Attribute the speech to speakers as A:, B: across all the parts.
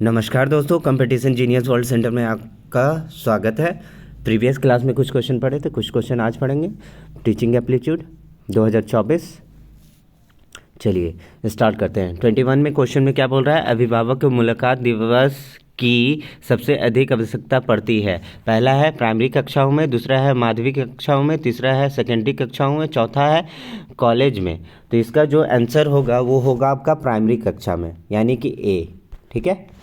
A: नमस्कार दोस्तों, competition genius world centre में आपका स्वागत है। प्रीवियस क्लास में कुछ क्वेश्चन पढ़े थे, कुछ क्वेश्चन आज पढ़ेंगे। Teaching aptitude 2024। चलिए स्टार्ट करते हैं। 21 में क्वेश्चन में क्या बोल रहा है? अभिभावक को मुलाकात दिवस की सबसे अधिक आवश्यकता पड़ती है। पहला है प्राइमरी कक्षाओं में, दूसरा है माध्यमिक कक्षाओं में, तीसरा है सेकेंडरी कक्षाओं में, चौथा है कॉलेज में। तो इसका जो आंसर होगा वो होगा आपका प्राइमरी कक्षा में, यानी कि ए। ठीक है।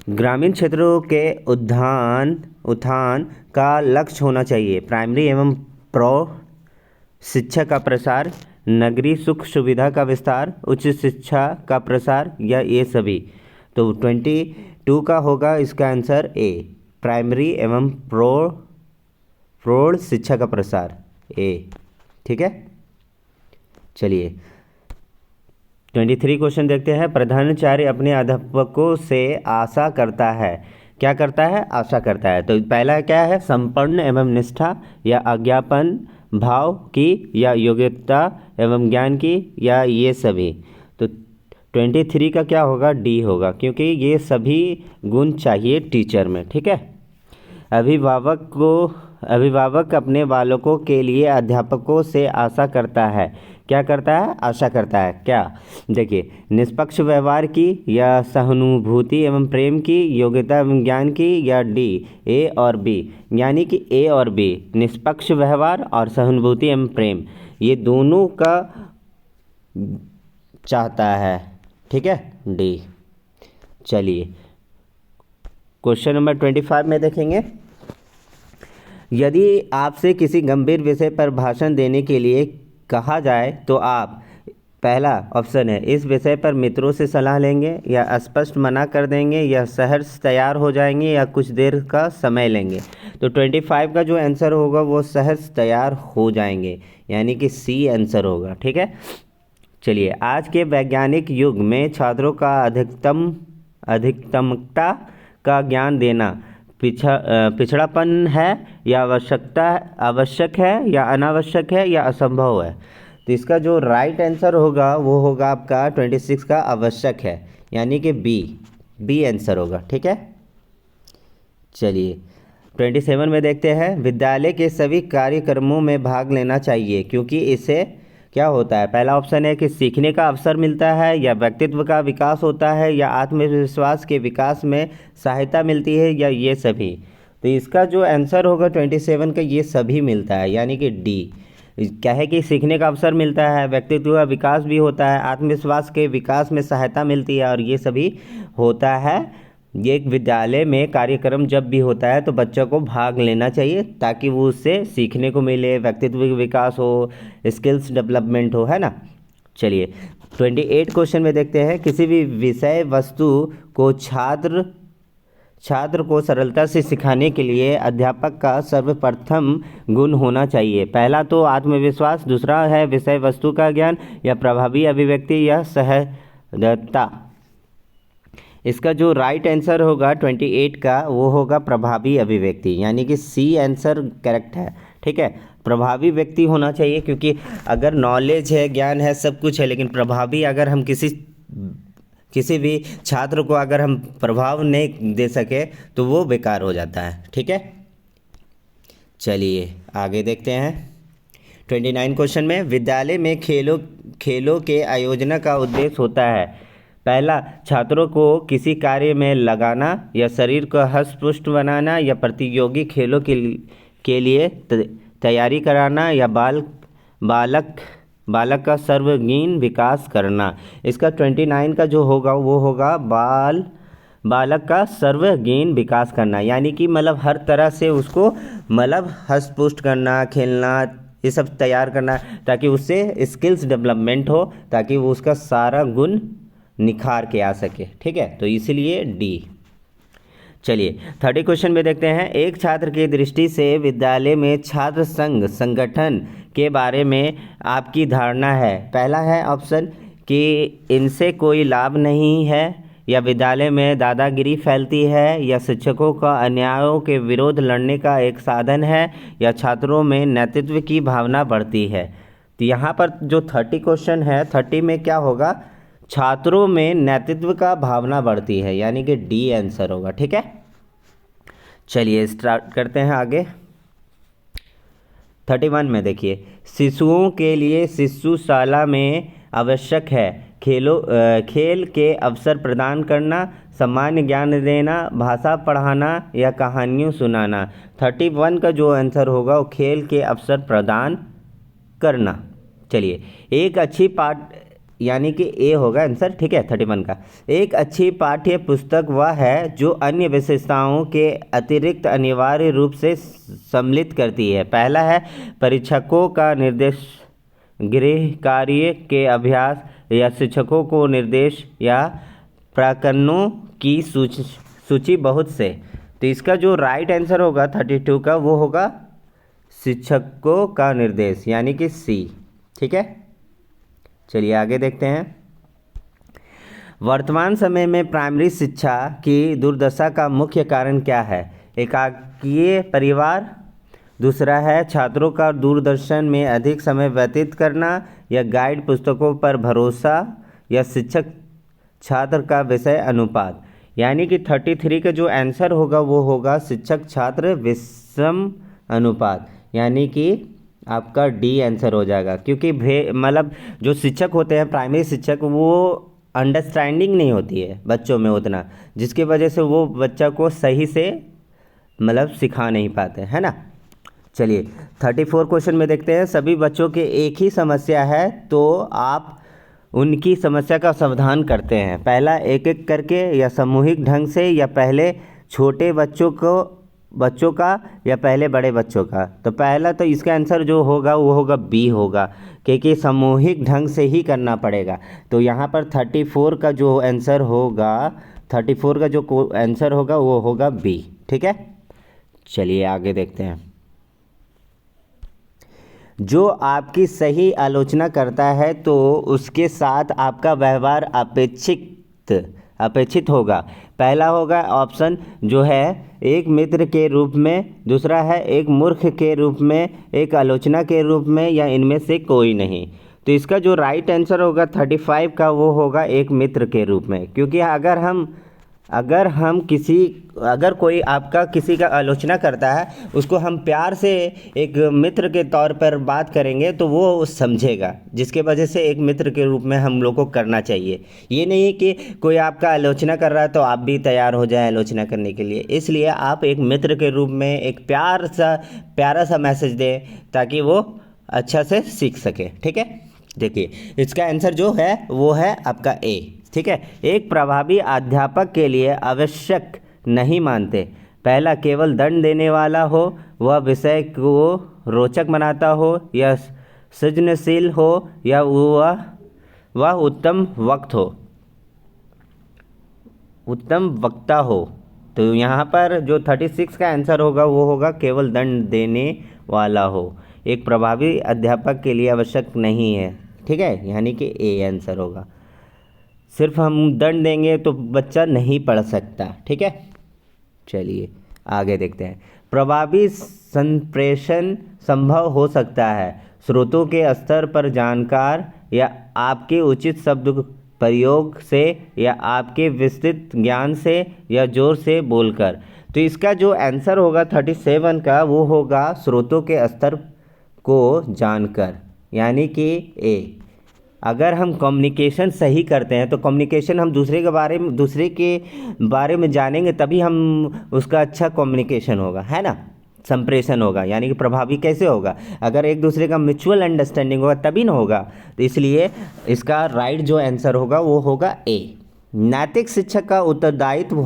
A: ग्रामीण क्षेत्रों के उत्थान का लक्ष्य होना चाहिए। प्राइमरी एवं प्रौढ़ शिक्षा का प्रसार, नगरीय सुख सुविधा का विस्तार, उच्च शिक्षा का प्रसार, या ये सभी। तो 22 का होगा इसका आंसर ए, प्राइमरी एवं प्रौढ़ शिक्षा का प्रसार, ए। ठीक है। चलिए 23 क्वेश्चन देखते हैं। प्रधानाचार्य अपने अध्यापकों से आशा करता है। क्या करता है? आशा करता है। तो पहला क्या है? संपन्न एवं निष्ठा, या अज्ञापन भाव की, या योग्यता एवं ज्ञान की, या ये सभी। तो 23 का क्या होगा? डी होगा, क्योंकि ये सभी गुण चाहिए टीचर में। ठीक है। अभिभावक अपने बालकों के लिए अध्यापकों से आशा करता है। क्या करता है? आशा करता है। क्या? देखिए, निष्पक्ष व्यवहार की, या सहानुभूति एवं प्रेम की, योग्यता एवं ज्ञान की, या डी, ए और बी। यानी कि ए और बी, निष्पक्ष व्यवहार और सहानुभूति एवं प्रेम, ये दोनों का चाहता है। ठीक है, डी। चलिए क्वेश्चन नंबर 25 में देखेंगे। यदि आपसे किसी गंभीर विषय पर भाषण देने के लिए कहा जाए तो आप, पहला ऑप्शन है, इस विषय पर मित्रों से सलाह लेंगे, या स्पष्ट मना कर देंगे, या सहर्ष तैयार हो जाएंगे, या कुछ देर का समय लेंगे। तो 25 का जो आंसर होगा वो सहर्ष तैयार हो जाएंगे, यानी कि सी आंसर होगा। ठीक है। चलिए, आज के वैज्ञानिक युग में छात्रों का अधिकतमता का ज्ञान देना पिछड़ापन है, या आवश्यक है, या अनावश्यक है, या असंभव है। तो इसका जो राइट आंसर होगा वो होगा आपका 26 का आवश्यक है, यानी कि बी आंसर होगा। ठीक है। चलिए 27 में देखते हैं। विद्यालय के सभी कार्यक्रमों में भाग लेना चाहिए, क्योंकि इससे क्या होता है? पहला ऑप्शन है कि सीखने का अवसर मिलता है, या व्यक्तित्व का विकास होता है, या आत्मविश्वास के विकास में सहायता मिलती है, या ये सभी। तो इसका जो आंसर होगा 27 का ये सभी मिलता है, यानी कि डी। क्या है कि सीखने का अवसर मिलता है, व्यक्तित्व का विकास भी होता है, आत्मविश्वास के विकास में सहायता मिलती है, और ये सभी होता है। ये एक विद्यालय में कार्यक्रम जब भी होता है तो बच्चों को भाग लेना चाहिए, ताकि वो उससे सीखने को मिले, व्यक्तित्व विकास हो, स्किल्स डेवलपमेंट हो, है ना। चलिए 28 क्वेश्चन में देखते हैं। किसी भी विषय वस्तु को छात्र को सरलता से सिखाने के लिए अध्यापक का सर्वप्रथम गुण होना चाहिए। पहला तो आत्मविश्वास, दूसरा है विषय वस्तु का ज्ञान, या प्रभावी अभिव्यक्ति, या सहजता। इसका जो राइट आंसर होगा 28 का वो होगा प्रभावी अभिव्यक्ति, यानी कि सी आंसर करेक्ट है। ठीक है। प्रभावी व्यक्ति होना चाहिए, क्योंकि अगर नॉलेज है, ज्ञान है, सब कुछ है, लेकिन प्रभावी अगर हम किसी भी छात्र को अगर हम प्रभाव नहीं दे सके तो वो बेकार हो जाता है। ठीक है। चलिए आगे देखते हैं। 29 क्वेश्चन में, विद्यालय में खेलों के आयोजना का उद्देश्य होता है। पहला, छात्रों को किसी कार्य में लगाना, या शरीर को हष्ट-पुष्ट बनाना, या प्रतियोगी खेलों के लिए तैयारी कराना, या बालक का सर्वांगीण विकास करना। इसका 29 का जो होगा वो होगा बालक का सर्वांगीण विकास करना, यानी कि मतलब हर तरह से उसको मतलब हष्ट पुष्ट करना, खेलना, ये सब तैयार करना, ताकि उससे स्किल्स डेवलपमेंट हो, ताकि वो उसका सारा गुण निखार के आ सके। ठीक है। तो इसलिए डी। चलिए 30 क्वेश्चन में देखते हैं। एक छात्र की दृष्टि से विद्यालय में छात्र संगठन के बारे में आपकी धारणा है। पहला है ऑप्शन कि इनसे कोई लाभ नहीं है, या विद्यालय में दादागिरी फैलती है, या शिक्षकों का अन्यायों के विरोध लड़ने का एक साधन है, या छात्रों में नेतृत्व की भावना बढ़ती है। तो यहाँ पर जो 30 क्वेश्चन है, 30 में क्या होगा? छात्रों में नेतृत्व का भावना बढ़ती है, यानी कि डी आंसर होगा। ठीक है, चलिए स्टार्ट करते हैं आगे। 31 में देखिए, शिशुओं के लिए शिशुशाला में आवश्यक है खेल के अवसर प्रदान करना, सामान्य ज्ञान देना, भाषा पढ़ाना या कहानियों सुनाना। 31 का जो आंसर होगा वो खेल के अवसर प्रदान करना। चलिए, एक अच्छी पाठ यानी कि ए होगा आंसर। ठीक है, 31 का। एक अच्छी पाठ्य पुस्तक वह है जो अन्य विशेषताओं के अतिरिक्त अनिवार्य रूप से सम्मिलित करती है। पहला है परीक्षकों का निर्देश, गृह कार्य के अभ्यास या शिक्षकों को निर्देश या प्रकरणों की सूची बहुत से। तो इसका जो राइट आंसर होगा 32 का वो होगा शिक्षकों का निर्देश, यानी कि सी। ठीक है, चलिए आगे देखते हैं। वर्तमान समय में प्राइमरी शिक्षा की दुर्दशा का मुख्य कारण क्या है? एकाकी परिवार, दूसरा है छात्रों का दूरदर्शन में अधिक समय व्यतीत करना, या गाइड पुस्तकों पर भरोसा, या शिक्षक छात्र का विषय अनुपात। यानी कि 33 का जो आंसर होगा वो होगा शिक्षक छात्र विषम अनुपात, यानी कि आपका डी आंसर हो जाएगा। क्योंकि मतलब जो शिक्षक होते हैं प्राइमरी शिक्षक, वो अंडरस्टैंडिंग नहीं होती है बच्चों में उतना, जिसकी वजह से वो बच्चा को सही से मतलब सिखा नहीं पाते, है ना। चलिए 34 क्वेश्चन में देखते हैं। सभी बच्चों के एक ही समस्या है तो आप उनकी समस्या का समाधान करते हैं। पहला एक एक करके या सामूहिक ढंग से, या पहले छोटे बच्चों का या पहले बड़े बच्चों का। तो पहला तो इसका आंसर जो होगा वो होगा बी होगा, क्योंकि सामूहिक ढंग से ही करना पड़ेगा। तो यहाँ पर 34 का जो आंसर होगा, 34 का जो आंसर होगा वो होगा बी। ठीक है, चलिए आगे देखते हैं। जो आपकी सही आलोचना करता है तो उसके साथ आपका व्यवहार अपेक्षित होगा। पहला होगा ऑप्शन जो है एक मित्र के रूप में, दूसरा है एक मूर्ख के रूप में, एक आलोचना के रूप में, या इनमें से कोई नहीं। तो इसका जो राइट आंसर होगा 35 का वो होगा एक मित्र के रूप में। क्योंकि अगर कोई आपका किसी का आलोचना करता है, उसको हम प्यार से एक मित्र के तौर पर बात करेंगे तो वो समझेगा, जिसके वजह से एक मित्र के रूप में हम लोग को करना चाहिए। ये नहीं कि कोई आपका आलोचना कर रहा है तो आप भी तैयार हो जाए आलोचना करने के लिए। इसलिए आप एक मित्र के रूप में एक प्यारा सा मैसेज दें ताकि वो अच्छा से सीख सके। ठीक है, देखिए इसका आंसर जो है वो है आपका ए। ठीक है, एक प्रभावी अध्यापक के लिए आवश्यक नहीं मानते। पहला केवल दंड देने वाला हो, वह विषय को रोचक बनाता हो, या सृजनशील हो, या वह उत्तम वक्ता हो। तो यहाँ पर जो 36 का आंसर होगा वो होगा केवल दंड देने वाला हो। एक प्रभावी अध्यापक के लिए आवश्यक नहीं है। ठीक है, यानी कि ए आंसर होगा। सिर्फ हम दंड देंगे तो बच्चा नहीं पढ़ सकता। ठीक है, चलिए आगे देखते हैं। प्रभावी संप्रेषण संभव हो सकता है स्रोतों के स्तर पर जानकार, या आपके उचित शब्द प्रयोग से, या आपके विस्तृत ज्ञान से, या जोर से बोलकर। तो इसका जो आंसर होगा 37 का वो होगा स्रोतों के स्तर को जानकर, यानी कि ए। अगर हम कम्युनिकेशन सही करते हैं तो कम्युनिकेशन हम दूसरे के बारे में जानेंगे तभी हम उसका अच्छा कम्युनिकेशन होगा, है ना, संप्रेषण होगा। यानी कि प्रभावी कैसे होगा? अगर एक दूसरे का म्यूचुअल अंडरस्टैंडिंग होगा तभी ना होगा। तो इसलिए इसका राइट जो आंसर होगा वो होगा ए। नैतिक शिक्षक का उत्तरदायित्व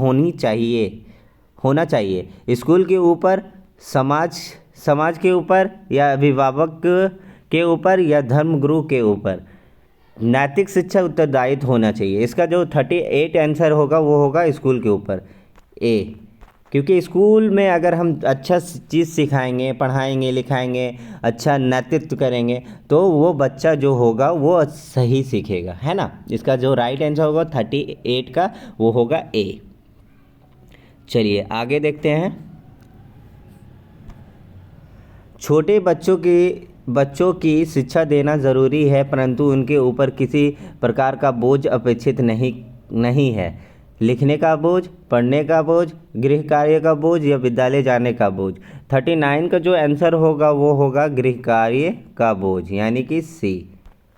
A: होना चाहिए स्कूल के ऊपर, समाज के ऊपर, या अभिभावक के ऊपर, या धर्मगुरु के ऊपर। नैतिक शिक्षा उत्तरदायित्व होना चाहिए। इसका जो 38 आंसर होगा वो होगा स्कूल के ऊपर, ए। क्योंकि स्कूल में अगर हम अच्छा चीज़ सिखाएंगे, पढ़ाएंगे, लिखाएंगे, अच्छा नेतृत्व करेंगे तो वो बच्चा जो होगा वो सही सीखेगा, है ना। इसका जो राइट आंसर होगा 38 का वो होगा ए। चलिए आगे देखते हैं। छोटे बच्चों की बच्चों की शिक्षा देना ज़रूरी है, परंतु उनके ऊपर किसी प्रकार का बोझ अपेक्षित नहीं है। लिखने का बोझ, पढ़ने का बोझ, गृह कार्य का बोझ या विद्यालय जाने का बोझ। 39 का जो आंसर होगा वो होगा गृह कार्य का बोझ, यानी कि सी।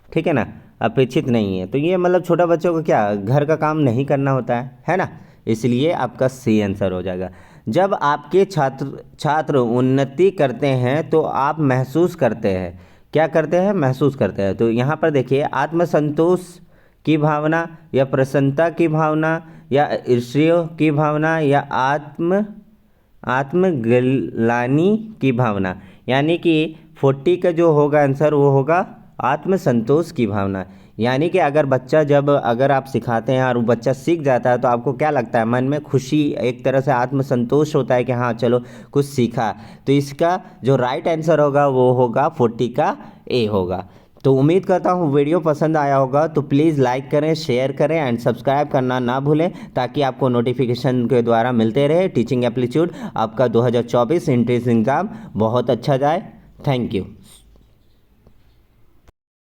A: ठीक है ना, अपेक्षित नहीं है। तो ये मतलब छोटा बच्चों को क्या घर का काम नहीं करना होता है ना, इसलिए आपका सी आंसर हो जाएगा। जब आपके छात्र उन्नति करते हैं तो आप महसूस करते हैं, क्या करते हैं, महसूस करते हैं। तो यहाँ पर देखिए, आत्मसंतोष की भावना या प्रसन्नता की भावना या ईर्ष्या की भावना या आत्मग्लानि की भावना, यानी कि 40 का जो होगा आंसर वो होगा आत्मसंतोष की भावना। यानी कि अगर आप सिखाते हैं और वो बच्चा सीख जाता है तो आपको क्या लगता है, मन में खुशी, एक तरह से आत्मसंतोष होता है कि हाँ चलो कुछ सीखा। तो इसका जो राइट आंसर होगा वो होगा 40 का ए होगा। तो उम्मीद करता हूँ वीडियो पसंद आया होगा, तो प्लीज़ लाइक करें, शेयर करें एंड सब्सक्राइब करना ना भूलें, ताकि आपको नोटिफिकेशन के द्वारा मिलते रहे। टीचिंग एप्टीट्यूड आपका 2024 एंट्रेंस एग्ज़ाम बहुत अच्छा जाए। Thank you.